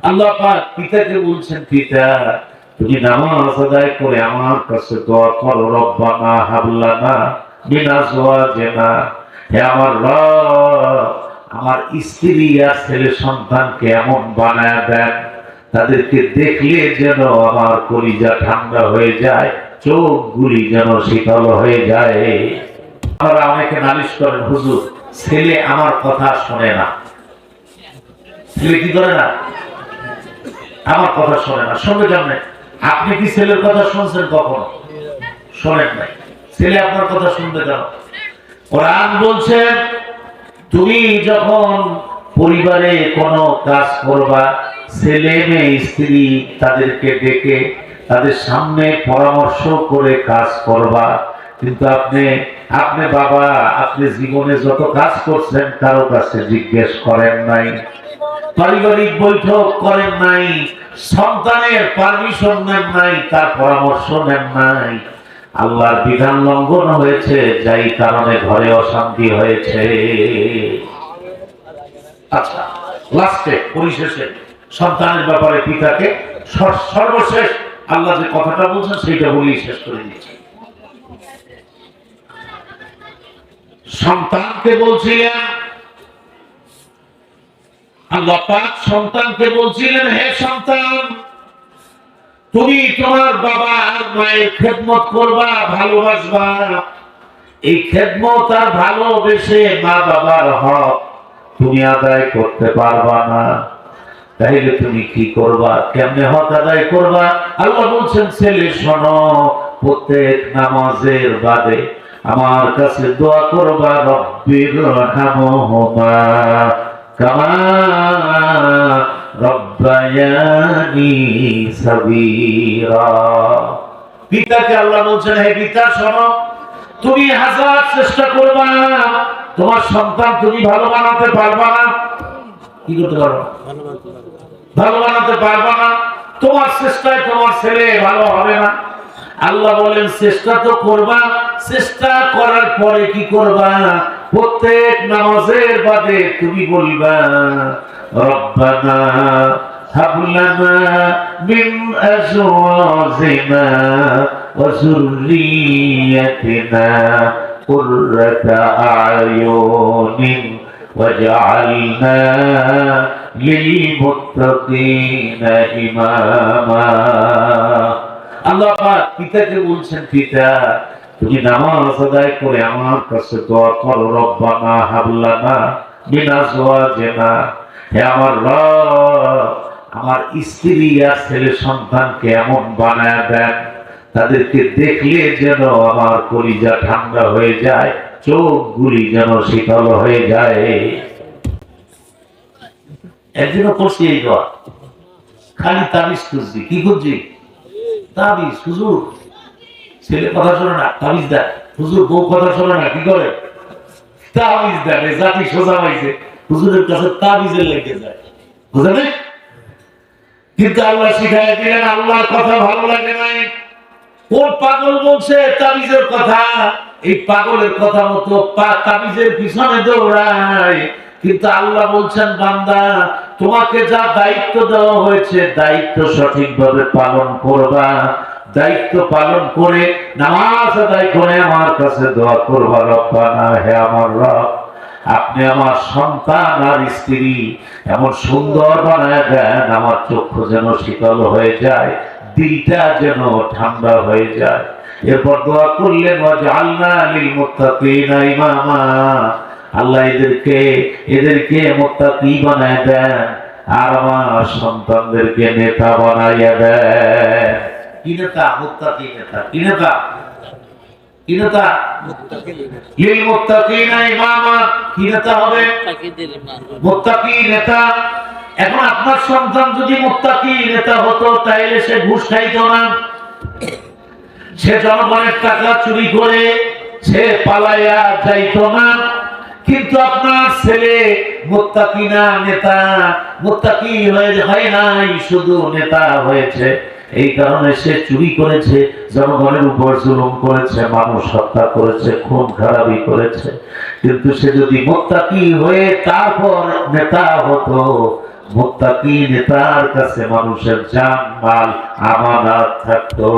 আল্লাহ পাক পিতাকে বলছেন, পিতা তুমি নামাজ আদায় করে আমার কাছে দোয়া করো, রব্বানা হাবলানা মিন আজওয়াজিনা, হে আমার রব আমার স্ত্রী আর ছেলে সন্তানকে এমন বানায় দেন, তাদেরকে দেখলে যেন আমার কলিজা ঠান্ডা হয়ে যায়, চোখগুলি যেন শীতল হয়ে যায়। আপনারা অনেকে নালিশ করেন, হুজুর ছেলে আমার কথা শোনে না। ছেলে কি করে না? আমার কথা শোনে না। সঙ্গে জানে, আপনি কি ছেলের কথা শুনছেন কখনো? শোনেন নাই। ছেলে আপনার কথা শুনবে কেন? কোরআন বলছে, তুমি যখন পরিবারে কোনো কাজ করবা, ছেলে মেয়ে স্ত্রী তাদেরকে ডেকে তাদের সামনে পরামর্শ করে কাজ করবা। কিন্তু আপনি বাবা, আপনি জীবনে যত কাজ করছেন কারো কাছে জিজ্ঞেস করেন নাই, পারিবারিক বৈঠক করেন নাই, সন্তানের পারমিশন নেন নাই, তার পরামর্শ নেন নাই। আল্লাহর বিধান লঙ্ঘন হয়েছে, যাই কারণে ঘরে অশান্তি হয়েছে। আচ্ছা, লাস্টে পরিশেষে সন্তানের ব্যাপারে পিতাকে সর্বশেষ আল্লাহ যে কথাটা বলছেন সেইটা বলেই শেষ করে দিচ্ছি। সন্তানকে বলছিলেন, আল্লাহ পাক সন্তানকে বলছিলেন, হে সন্তান তুমি তোমার বাবা আর মায়ের খেদমত করবা, ভালোবাসবা। এই খেদমত আর ভালোবেসে মা বাবার হক তুমি আদায় করতে পারবা না, তাইলে তুমি কি করবা? কেমনে হক আদায় করবা? আল্লাহ বলছেন, ছেলে শোনো, প্রত্যেক নামাজের বাদে আমার কাছে দোয়া করবা, রব্বির রহমহুমা কামা রব্বায়ানি সাগীরা। পিতাকে আল্লাহ বলছেন, হে পিতা শোনো, তুমি হাজার চেষ্টা করবা, তোমার সন্তান তুমি ভালো বানাতে পারবা না। কি করতে পারবা? ভালো বানাতে পারবা না। তোমার চেষ্টায় তোমার ছেলে ভালো হবে না। আল্লাহ বলেন, চেষ্টা তো করবা, চেষ্টা করার পরে কি করবা? প্রত্যেক নামাজের বাদে তুমি বলবা, রব্বানা হাবলানা মিন আজওয়াজিনা ওয়া যুররিয়াতিনা কুররাতা আয়ুনিন ওয়াজআলনা লিলমুত্তাকিনা ইমামা। আল্লাহ পাক পিতাকে বলছেন, পিতা তুমি নামাজ আদায় করে আমার কাছে দোয়া করো, রব্বানা হাবলানা মিন আজওয়াজিনা, হে আমার রব আমার স্ত্রী আর ছেলে সন্তানকে এমন বানায় দেন, তাদেরকে দেখলে যেন আমার কলিজা ঠান্ডা হয়ে যায়, চোখগুলি যেন শীতল হয়ে যায়। একদিনও করছি এই দোয়া, খালি তাবিজ খুঁজছি। কি খুঁজছি? তাবিজ। হুজুর ছেলে কথা শোনে না, তাবিজ দেয়। হুজুর বউ কথা শোনে না, কি করে? তাবিজ দেয়। জাতি সোজা হয়েছে, হুজুরের কাছে তাবিজের লেগে যায়, বুঝলে? কিন্তু আল্লাহ শিখাই দিলেন, আল্লাহর কথা ভালো লাগে নাই। কোন পাগল বলছে তাবিজের কথা, এই পাগলের কথা মতো তাবিজের পিছনে দৌড়ায়। কিন্তু আল্লাহ বলছেন, বান্দা তোমাকে যা দায়িত্ব দেওয়া হয়েছে দায়িত্ব সঠিকভাবে পালন করবা, দায়িত্ব পালন করে নামাজ আদায় করে আমার কাছে দোয়া করবা, রব্বানা হে আমার রব আপনি আমার সন্তান আর স্ত্রী এমন সুন্দর বানায় দেন, আমার চক্ষু যেন শীতল হয়ে যায়, দিলটা যেন ঠান্ডা হয়ে যায়। এরপর দোয়া করলেন, ওয়াজআলনা লিল মুত্তাকিনা ইমামা, আল্লাহ এদেরকে মুত্তাকি বানায় দেন আর আমার সন্তানদেরকে নেতা বানাইয়া দেন। কি নেতা? মুত্তাকি নেতা। কি নেতা? কি নেতা? লিল মুত্তাকিনা ইমামা। কি নেতা হবে? মুত্তাকি নেতা। এখন আপনার সন্তান যদি মুত্তাকি নেতা হতো, তাইলে সে ঘুষ খাইতো না, সে জনগণের টাকা চুরি করে সে পালাইয়া যাইতো না। কিন্তু আপনার ছেলে মুত্তাকি না, নেতা। মুত্তাকি হয় নাই, শুধু নেতা হয়েছে। এই কারণে সে চুরি করেছে, জনগণের উপর জুলুম করেছে, মানুষ হত্যা করেছে, খুন খারাপি করেছে। কিন্তু সে যদি মুত্তাকি হয়ে তারপর নেতা হতো, মুত্তাকি নেতার কাছে মানুষের জান মাল আমানত থাকতো।